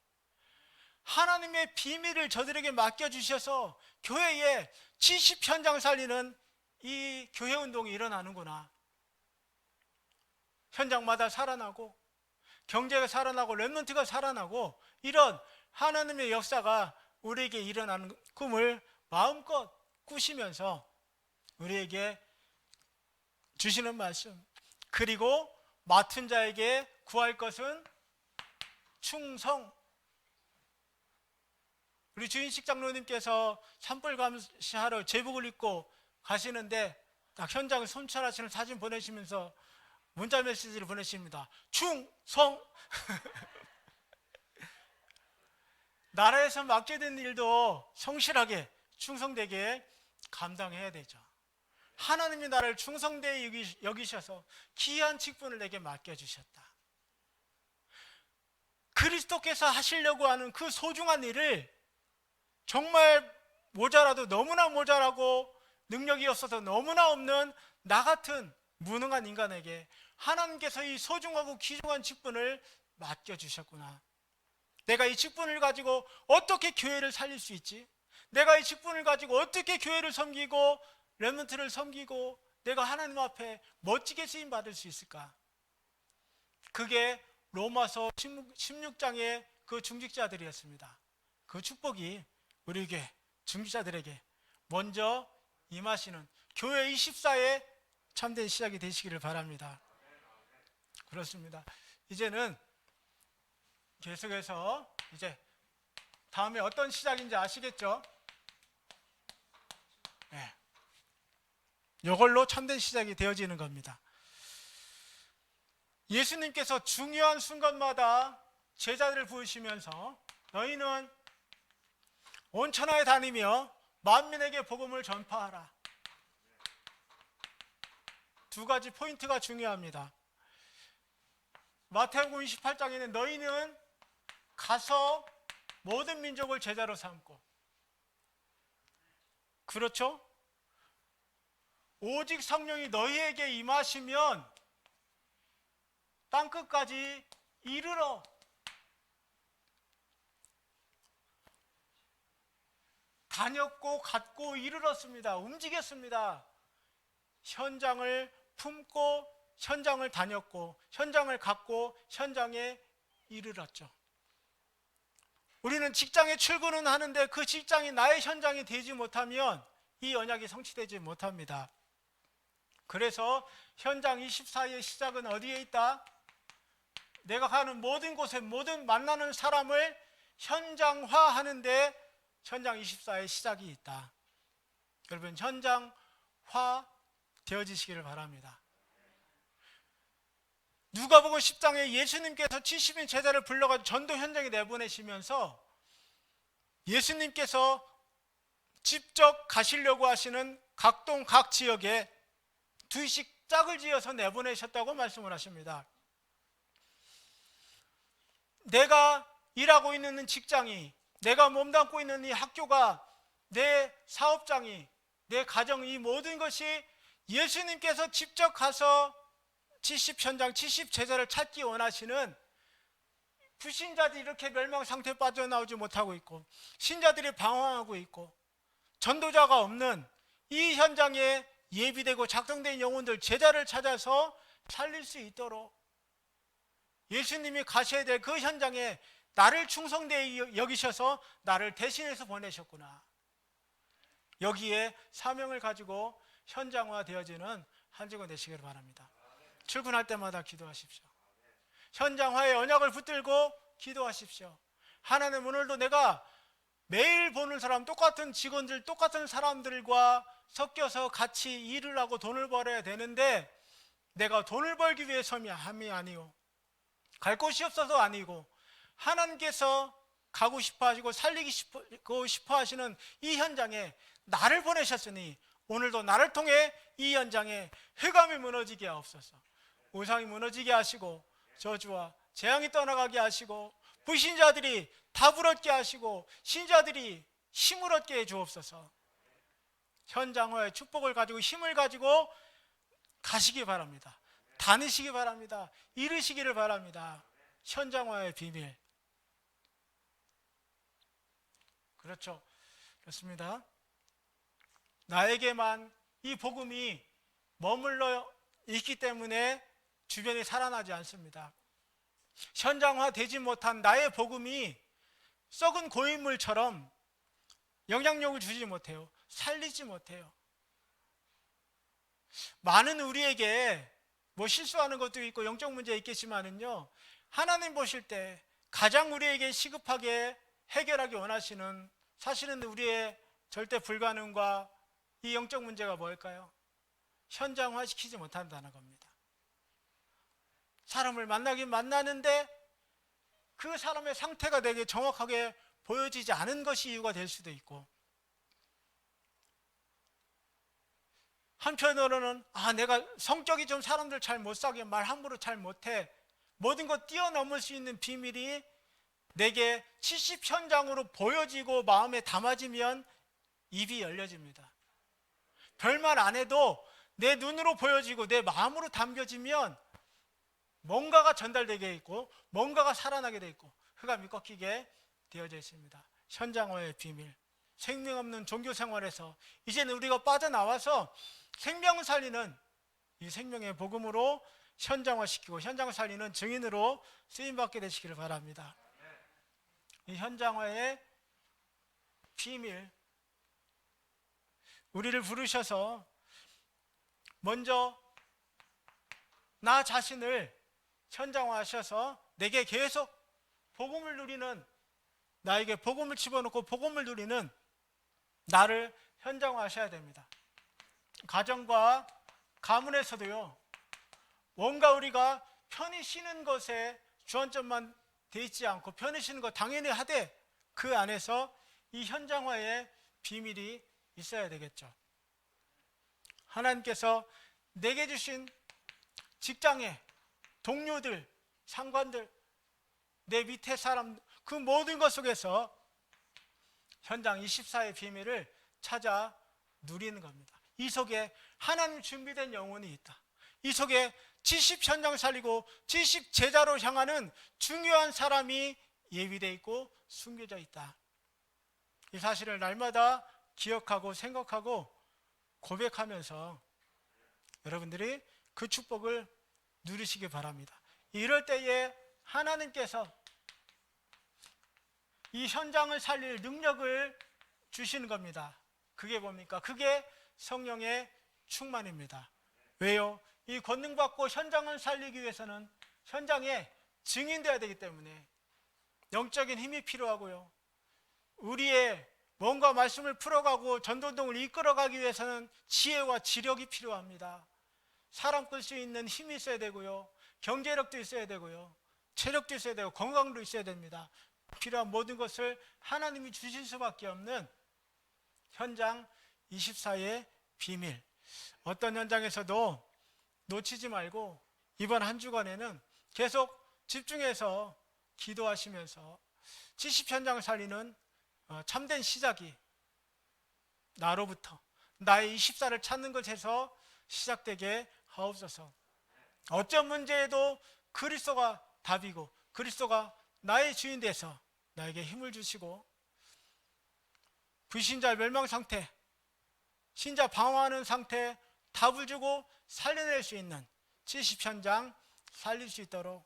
하나님의 비밀을 저들에게 맡겨주셔서 교회에 70현장 살리는 이 교회 운동이 일어나는구나. 현장마다 살아나고 경제가 살아나고 렘넌트가 살아나고 이런 하나님의 역사가 우리에게 일어나는 꿈을 마음껏 꾸시면서 우리에게 주시는 말씀, 그리고 맡은 자에게 구할 것은 충성. 우리 주인식 장로님께서 산불 감시하러 제복을 입고 가시는데 딱 현장을 순찰하시는 사진 보내시면서 문자 메시지를 보내십니다. 충성. 나라에서 맡겨진 일도 성실하게 충성되게 감당해야 되죠. 하나님이 나를 충성되이 여기셔서 귀한 직분을 내게 맡겨주셨다. 그리스도께서 하시려고 하는 그 소중한 일을 정말 모자라도 너무나 모자라고 능력이 없어서 너무나 없는 나 같은 무능한 인간에게 하나님께서 이 소중하고 귀중한 직분을 맡겨주셨구나. 내가 이 직분을 가지고 어떻게 교회를 살릴 수 있지? 내가 이 직분을 가지고 어떻게 교회를 섬기고 렘넌트를 섬기고 내가 하나님 앞에 멋지게 쓰임 받을 수 있을까? 그게 로마서 16장의 그 중직자들이었습니다. 그 축복이 우리에게 중직자들에게 먼저 임하시는 교회 24의 참된 시작이 되시기를 바랍니다. 그렇습니다. 이제는 계속해서 이제 다음에 어떤 시작인지 아시겠죠? 네. 이걸로 참된 시작이 되어지는 겁니다. 예수님께서 중요한 순간마다 제자들을 부르시면서 너희는 온 천하에 다니며 만민에게 복음을 전파하라. 두 가지 포인트가 중요합니다. 마태복음 28장에는 너희는 가서 모든 민족을 제자로 삼고, 그렇죠? 오직 성령이 너희에게 임하시면 땅끝까지 이르러. 다녔고 갔고 이르렀습니다. 움직였습니다. 현장을 품고 현장을 다녔고 현장을 갖고 현장에 이르렀죠. 우리는 직장에 출근은 하는데 그 직장이 나의 현장이 되지 못하면 이 언약이 성취되지 못합니다. 그래서 현장 24의 시작은 어디에 있다? 내가 가는 모든 곳에 모든 만나는 사람을 현장화하는데 현장 24의 시작이 있다. 여러분, 현장화 되어지시기를 바랍니다. 누가복음 10장에 예수님께서 70인 제자를 불러가지고 전도 현장에 내보내시면서 예수님께서 직접 가시려고 하시는 각동 각 지역에 두씩 짝을 지어서 내보내셨다고 말씀을 하십니다. 내가 일하고 있는 직장이, 내가 몸담고 있는 이 학교가, 내 사업장이, 내 가정, 이 모든 것이 예수님께서 직접 가서 70현장, 70제자를 찾기 원하시는 불신자들이 이렇게 멸망 상태에 빠져나오지 못하고 있고 신자들이 방황하고 있고 전도자가 없는 이 현장에 예비되고 작성된 영혼들, 제자를 찾아서 살릴 수 있도록 예수님이 가셔야 될 그 현장에 나를 충성되이 여기셔서 나를 대신해서 보내셨구나. 여기에 사명을 가지고 현장화 되어지는 한 주간 되시기를 바랍니다. 출근할 때마다 기도하십시오. 현장화의 언약을 붙들고 기도하십시오. 하나님, 오늘도 내가 매일 보는 사람, 똑같은 직원들, 똑같은 사람들과 섞여서 같이 일을 하고 돈을 벌어야 되는데 내가 돈을 벌기 위해서이 아니요, 갈 곳이 없어서 아니고 하나님께서 가고 싶어 하시고 살리고 싶어 하시는 이 현장에 나를 보내셨으니 오늘도 나를 통해 이 현장에 흑암이 무너지게 하옵소서. 우상이 무너지게 하시고 저주와 재앙이 떠나가게 하시고 불신자들이 답을 얻게 하시고 신자들이 힘을 얻게 해 주옵소서. 현장화의 축복을 가지고 힘을 가지고 가시기 바랍니다. 다니시기 바랍니다. 이루시기를 바랍니다. 현장화의 비밀. 그렇죠. 그렇습니다. 나에게만 이 복음이 머물러 있기 때문에 주변이 살아나지 않습니다. 현장화 되지 못한 나의 복음이 썩은 고인물처럼 영향력을 주지 못해요. 살리지 못해요. 많은 우리에게 뭐 실수하는 것도 있고 영적 문제 있겠지만은요, 하나님 보실 때 가장 우리에게 시급하게 해결하기 원하시는, 사실은 우리의 절대 불가능과 이 영적 문제가 뭘까요? 현장화 시키지 못한다는 겁니다. 사람을 만나긴 만나는데 그 사람의 상태가 되게 정확하게 보여지지 않은 것이 이유가 될 수도 있고, 한편으로는 내가 성격이 좀 사람들 잘 못 사게, 말 함부로 잘 못해, 모든 것 뛰어넘을 수 있는 비밀이 내게 70현장으로 보여지고 마음에 담아지면 입이 열려집니다. 별말 안 해도 내 눈으로 보여지고 내 마음으로 담겨지면 뭔가가 전달되게 있고 뭔가가 살아나게 돼 있고 흑암이 꺾이게 되어져 있습니다. 현장화의 비밀. 생명 없는 종교 생활에서 이제는 우리가 빠져나와서 생명을 살리는 이 생명의 복음으로 현장화시키고 현장을 살리는 증인으로 쓰임받게 되시기를 바랍니다. 이 현장화의 비밀, 우리를 부르셔서 먼저 나 자신을 현장화하셔서 내게 계속 복음을 누리는, 나에게 복음을 집어넣고 복음을 누리는 나를 현장화하셔야 됩니다. 가정과 가문에서도요, 뭔가 우리가 편히 쉬는 것에 주안점만 돼 있지 않고 편히 쉬는 것 당연히 하되 그 안에서 이 현장화의 비밀이 있어야 되겠죠. 하나님께서 내게 주신 직장의 동료들, 상관들, 내 밑에 사람, 그 모든 것 속에서 현장 24의 비밀을 찾아 누리는 겁니다. 이 속에 하나님 준비된 영혼이 있다. 이 속에 70현장 살리고 70제자로 향하는 중요한 사람이 예비되어 있고 숨겨져 있다. 이 사실을 날마다 기억하고 생각하고 고백하면서 여러분들이 그 축복을 누리시기 바랍니다. 이럴 때에 하나님께서 이 현장을 살릴 능력을 주시는 겁니다. 그게 뭡니까? 그게 성령의 충만입니다. 왜요? 이 권능받고 현장을 살리기 위해서는 현장에 증인되어야 되기 때문에 영적인 힘이 필요하고요. 우리의 뭔가 말씀을 풀어가고 전도동을 이끌어가기 위해서는 지혜와 지력이 필요합니다. 사람 끌 수 있는 힘이 있어야 되고요. 경제력도 있어야 되고요. 체력도 있어야 되고 건강도 있어야 됩니다. 필요한 모든 것을 하나님이 주실 수밖에 없는 현장 24의 비밀. 어떤 현장에서도 놓치지 말고 이번 한 주간에는 계속 집중해서 기도하시면서 70 현장을 살리는 참된 시작이 나로부터 나의 24를 찾는 것에서 시작되게 하옵소서. 어떤 문제에도 그리스도가 답이고 그리스도가 나의 주인 돼서 나에게 힘을 주시고 불신자 멸망 상태, 신자 방황하는 상태에 답을 주고 살려낼 수 있는 70 현장 살릴 수 있도록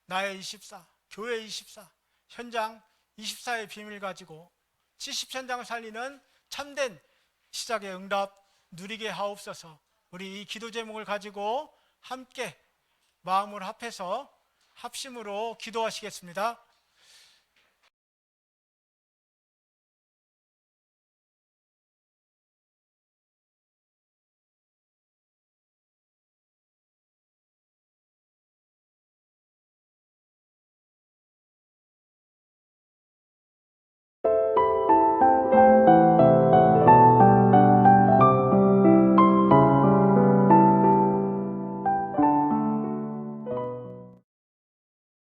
나의 24, 교회 24, 현장 24의 비밀 가지고 70 현장을 살리는 참된 시작의 응답 누리게 하옵소서. 우리 이 기도 제목을 가지고 함께 마음을 합해서 합심으로 기도하시겠습니다.